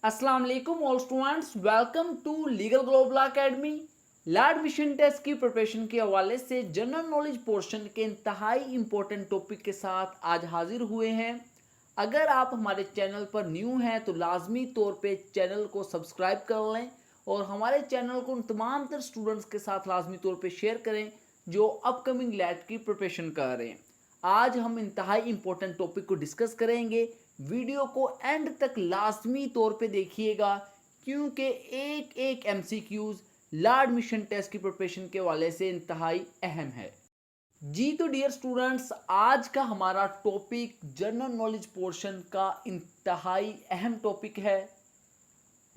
अस्सलाम वालेकुम all students, welcome to legal global academy. Law admission test की preparation के हवाले से जनरल नॉलेज पोर्शन के इंतहाई इंपॉर्टेंट टॉपिक के साथ आज हाजिर हुए हैं। अगर आप हमारे चैनल पर न्यू हैं तो लाजमी तौर पे चैनल को सब्सक्राइब कर लें और हमारे चैनल को उन तमाम तर स्टूडेंट्स के साथ लाजमी तौर पे शेयर करें जो अपकमिंग लैट की प्रिपरेशन कर रहे हैं। आज हम इंतहाई इंपॉर्टेंट टॉपिक को डिस्कस करेंगे। वीडियो को एंड तक लाजमी तौर पे देखिएगा क्योंकि एक एक एमसीक्यूज लॉ एडमिशन टेस्ट की प्रिपरेशन के वाले से इंतहाई अहम है। जी तो डियर स्टूडेंट्स, आज का हमारा टॉपिक जनरल नॉलेज पोर्शन का इंतहाई अहम टॉपिक है।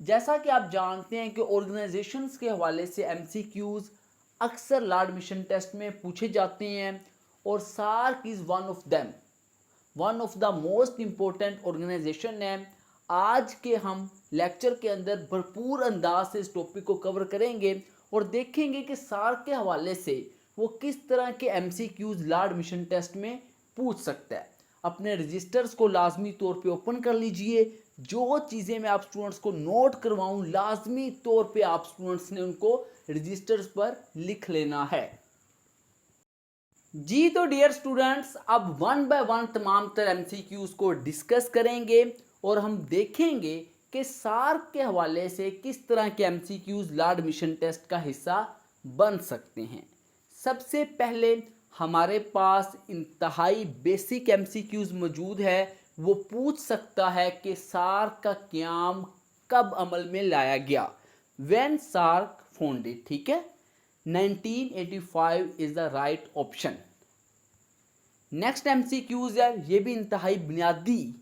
जैसा कि आप जानते हैं कि ऑर्गेनाइजेशंस के हवाले से एमसीक्यूज अक्सर लॉ एडमिशन टेस्ट में पूछे जाते हैं और SAARC is one of the most important organisation है। आज के हम लेक्चर के अंदर भरपूर अंदाज से इस टॉपिक को कवर करेंगे और देखेंगे कि सार्क के हवाले से वो किस तरह के एमसीक्यूज लॉ एडमिशन टेस्ट में पूछ सकता है। अपने रजिस्टर्स को लाजमी तौर पे ओपन कर लीजिए। जो चीज़ें मैं आप स्टूडेंट्स को नोट करवाऊँ लाजमी तौर पे आप स्टूडेंट्स ने उनको रजिस्टर्स पर लिख लेना है। जी तो डियर स्टूडेंट्स, अब वन बाय वन तमाम तर एमसीक्यूज को डिस्कस करेंगे और हम देखेंगे कि सार्क के हवाले से किस तरह के एमसीक्यूज लॉ एडमिशन टेस्ट का हिस्सा बन सकते हैं। सबसे पहले हमारे पास इंतहाई बेसिक एमसीक्यूज मौजूद है। वो पूछ सकता है कि सार्क का क़याम कब अमल में लाया गया, व्हेन सार्क फाउंडेड। ठीक है, 1985 is the right option. Next MCQs है, ये भी इंतहाई बुनियादी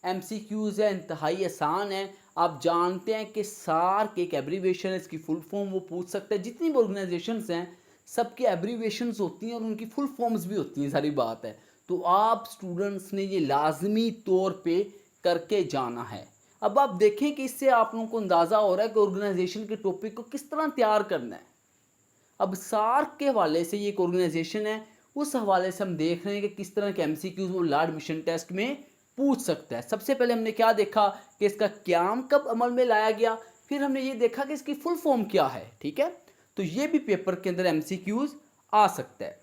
एमसीक्यूज है, इंतहाई आसान है। आप जानते हैं कि सार्क एक एब्रीवेशन है, इसकी फुल फॉर्म वो पूछ सकता है। जितनी भी ऑर्गेनाइजेशंस हैं सबकी एब्रीवेशंस होती हैं और उनकी फुल फॉर्म्स भी होती हैं, सारी बात है। तो आप स्टूडेंट्स ने ये लाजमी तौर पे करके जाना है। अब आप देखें कि इससे आप लोगों को अंदाज़ा हो रहा है कि ऑर्गेनाइजेशन के टॉपिक को किस तरह तैयार करना है। अब सार्क के हवाले से ये एक ऑर्गेनाइजेशन है, उस हवाले से हम देख रहे हैं कि किस तरह के एमसीक्यूज वो लॉ एडमिशन टेस्ट में पूछ सकता है। सबसे पहले हमने क्या देखा कि इसका क़याम कब अमल में लाया गया, फिर हमने ये देखा कि इसकी फुल फॉर्म क्या है। ठीक है, तो ये भी पेपर के अंदर एमसीक्यूज आ सकता है।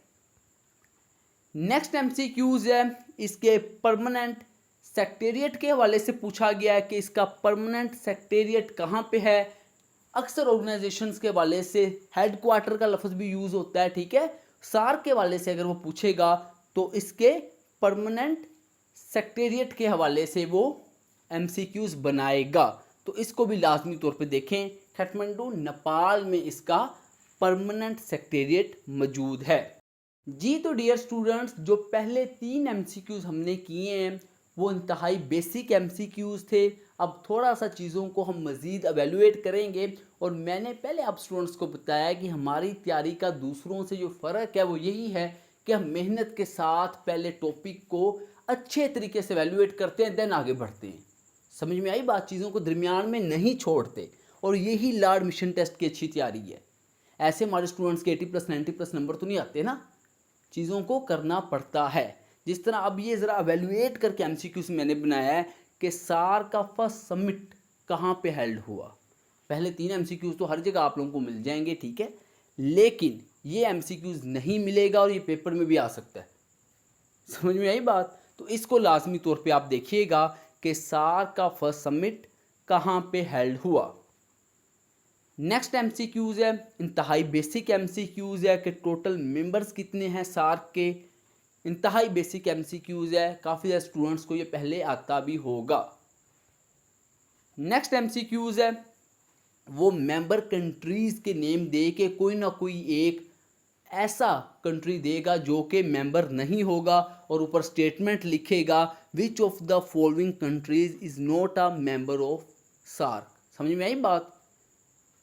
नेक्स्ट एमसीक्यूज है, इसके परमानेंट सेक्रेटेरिएट के हवाले से पूछा गया है कि इसका परमानेंट सेक्रेटेरिएट कहाँ पे है। अक्सर ऑर्गेनाइजेशंस के हवाले से हेड क्वार्टर का लफ्ज़ भी यूज़ होता है। ठीक है, सार्क के हवाले से अगर वो पूछेगा तो इसके परमानेंट सेक्रेटेरिएट के हवाले से वो एमसीक्यूज बनाएगा। तो इसको भी लाजमी तौर पे देखें, काठमांडू नेपाल में इसका परमानेंट सेक्रेटेरिएट मौजूद है। जी तो डियर स्टूडेंट्स, जो पहले 3 एमसीक्यूज हमने किए हैं वो इंतहाई बेसिक एमसीक्यूज थे। अब थोड़ा सा चीज़ों को हम मज़ीद एवेलुएट करेंगे और मैंने पहले आप स्टूडेंट्स को बताया कि हमारी तैयारी का दूसरों से जो फ़र्क है वो यही है कि हम मेहनत के साथ पहले टॉपिक को अच्छे तरीके से एवेलुएट करते हैं, देन आगे बढ़ते हैं। समझ में आई बात? चीज़ों को दरमियान में नहीं छोड़ते और यही लॉ एडमिशन टेस्ट की अच्छी तैयारी है। ऐसे हमारे स्टूडेंट्स के 80+ 90+ नंबर तो नहीं आते ना, चीज़ों को करना पड़ता है। जिस तरह अब ये ज़रा एवेलुएट करके एमसीक्यूज मैंने बनाया है कि सार्क का फर्स्ट समिट कहाँ पे हेल्ड हुआ। पहले 3 एमसीक्यूज तो हर जगह आप लोगों को मिल जाएंगे, ठीक है, लेकिन ये एमसीक्यूज नहीं मिलेगा और ये पेपर में भी आ सकता है। समझ में आई बात? तो इसको लाजमी तौर पे आप देखिएगा कि सार्क का फर्स्ट समिट कहाँ पे हेल्ड हुआ। नेक्स्ट एमसीक्यूज है, इंतहाई बेसिक एमसीक्यूज है कि टोटल मेंबर्स कितने हैं सार्क के। इंतहाई बेसिक एमसीक्यूज है, काफ़ी ज़्यादा स्टूडेंट्स को ये पहले आता भी होगा। नेक्स्ट एमसीक्यूज है, वो मेंबर कंट्रीज़ के नेम दे के कोई ना कोई एक ऐसा कंट्री देगा जो कि मेंबर नहीं होगा और ऊपर स्टेटमेंट लिखेगा which of the following countries is not a member of SAARC. समझ में आई बात?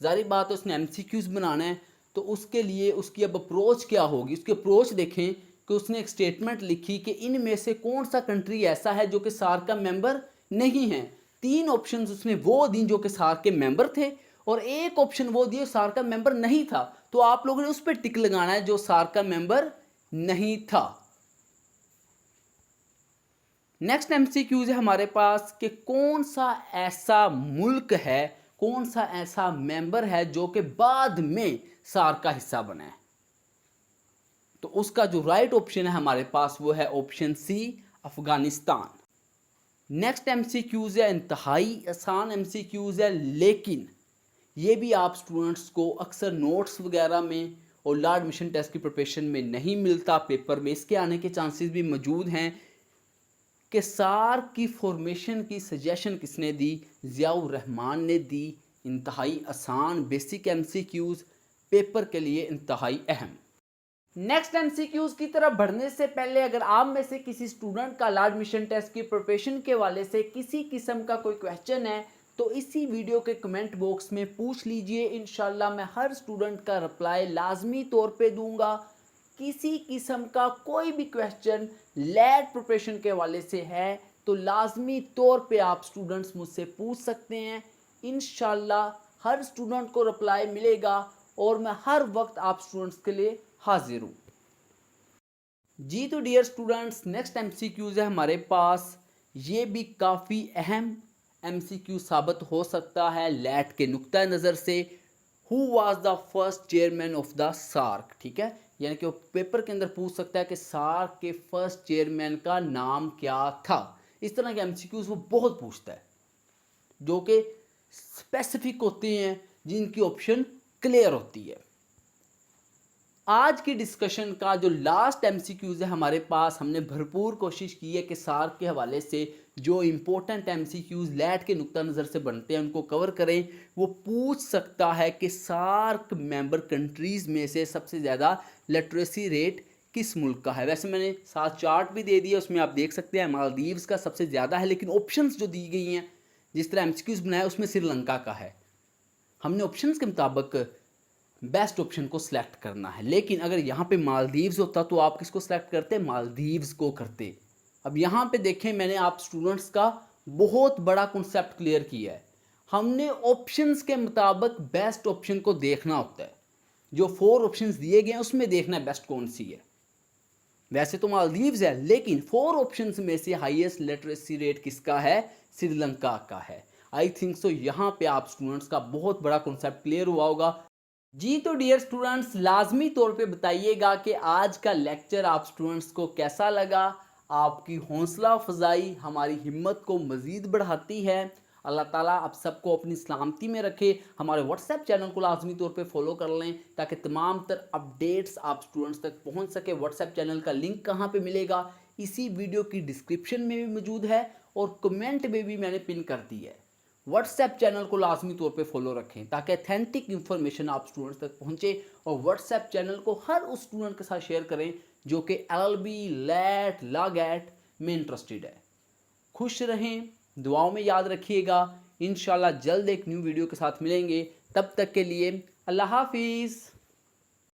जारी बात है, उसने एमसीक्यूज बनाना है तो उसके लिए उसकी अब अप्रोच क्या होगी। उसकी अप्रोच देखें कि उसने एक स्टेटमेंट लिखी कि इनमें से कौन सा कंट्री ऐसा है जो कि सार्क का मेंबर नहीं है। 3 ऑप्शंस उसने वो दी जो कि सार्क के मेंबर थे और एक ऑप्शन वो दिए सार्क का मेंबर नहीं था। तो आप लोगों ने उस पर टिक लगाना है जो सार्क का मेंबर नहीं था। नेक्स्ट एमसीक्यूज है हमारे पास कि कौन सा ऐसा मुल्क है, कौन सा ऐसा मेंबर है जो कि बाद में सार्क का हिस्सा बना है। तो उसका जो राइट ऑप्शन है हमारे पास वो है option C, Afghanistan. Next MCQs है इंतहाई आसान एमसीक्यूज है, लेकिन ये भी आप स्टूडेंट्स को अक्सर नोट्स वगैरह में और लॉ एडमिशन टेस्ट की प्रिपरेशन में नहीं मिलता, पेपर में इसके आने के चांसेस भी मौजूद हैं कि सार्क की फॉर्मेशन की सजेशन किसने दी, ज़ियाउर रहमान ने दी। इंतहाई आसान बेसिक एमसीक्यूज, पेपर के लिए इंतहाई अहम। नेक्स्ट एमसीक्यूज की तरफ बढ़ने से पहले अगर आप में से किसी स्टूडेंट का लॉ एडमिशन टेस्ट की प्रिपरेशन के हवाले से किसी किस्म का कोई क्वेश्चन है तो इसी वीडियो के कमेंट बॉक्स में पूछ लीजिए। इंशाल्लाह मैं हर स्टूडेंट का रिप्लाई लाजमी तौर पे दूंगा। किसी किस्म का कोई भी क्वेश्चन लैट प्रिपरेशन के हवाले से है तो लाजमी तौर पे आप स्टूडेंट्स मुझसे पूछ सकते हैं। इंशाल्लाह हर स्टूडेंट को रिप्लाई मिलेगा और मैं हर वक्त आप स्टूडेंट्स के लिए हाजिर हूँ। जी तो डियर स्टूडेंट्स, नेक्स्ट एमसीक्यूज है हमारे पास, ये भी काफ़ी अहम एमसीक्यू साबित हो सकता है लैट के नुक्ता नज़र से। Who was the first chairman of the SAARC, ठीक है, यानी कि वो पेपर के अंदर पूछ सकता है कि सार्क के फर्स्ट चेयरमैन का नाम क्या था। इस तरह के एमसीक्यूज वो बहुत पूछता है जो कि स्पेसिफिक होते हैं, जिनकी ऑप्शन क्लियर होती है। आज की डिस्कशन का जो लास्ट एमसीक्यूज है हमारे पास, हमने भरपूर कोशिश की है कि सार्क के हवाले से जो इम्पोर्टेंट एमसीक्यूज लैट के नुक्ता नज़र से बनते हैं उनको कवर करें। वो पूछ सकता है कि सार्क मेंबर कंट्रीज़ में से सबसे ज़्यादा लिटरेसी रेट किस मुल्क का है। वैसे मैंने साथ चार्ट भी दे दिया, उसमें आप देख सकते हैं मालदीव्स का सबसे ज़्यादा है, लेकिन ऑप्शंस जो दी गई हैं जिस तरह एमसीक्यूज बनाया उसमें श्रीलंका का है। हमने ऑप्शंस के मुताबिक बेस्ट ऑप्शन को सिलेक्ट करना है, लेकिन अगर यहाँ पे मालदीव्स होता तो आप किसको सिलेक्ट करते? मालदीव्स को करते। अब यहाँ पे देखें, मैंने आप स्टूडेंट्स का बहुत बड़ा कॉन्सेप्ट क्लियर किया है। हमने ऑप्शंस के मुताबिक बेस्ट ऑप्शन को देखना होता है। जो 4 ऑप्शंस दिए गए हैं उसमें देखना है बेस्ट कौन सी है। वैसे तो मालदीव्स है, लेकिन 4 ऑप्शंस में से हाईएस्ट लिटरेसी रेट किसका है? श्रीलंका का है। आई थिंक सो यहाँ पे आप स्टूडेंट्स का बहुत बड़ा कॉन्सेप्ट क्लियर हुआ होगा। जी तो डियर स्टूडेंट्स, लाजमी तौर पे बताइएगा कि आज का लेक्चर आप स्टूडेंट्स को कैसा लगा। आपकी हौसला अफजाई हमारी हिम्मत को मज़ीद बढ़ाती है। अल्लाह ताला आप सबको अपनी सलामती में रखे। हमारे व्हाट्सएप चैनल को लाजमी तौर पे फॉलो कर लें ताकि तमाम तर अपडेट्स आप स्टूडेंट्स तक पहुंच सके। व्हाट्सएप चैनल का लिंक कहाँ पे मिलेगा? इसी वीडियो की डिस्क्रिप्शन में भी मौजूद है और कमेंट में भी मैंने पिन कर दी है। व्हाट्सएप चैनल को लाजमी तौर पे फॉलो रखें ताकि अथेंटिक इन्फॉर्मेशन आप स्टूडेंट्स तक पहुंचे, और व्हाट्सएप चैनल को हर उस स्टूडेंट के साथ शेयर करें जो कि LLB, लैट, लॉगैट में इंटरेस्टेड है। खुश रहें, दुआओं में याद रखिएगा। इंशाल्लाह जल्द एक न्यू वीडियो के साथ मिलेंगे। तब तक के लिए अल्लाह हाफिज़।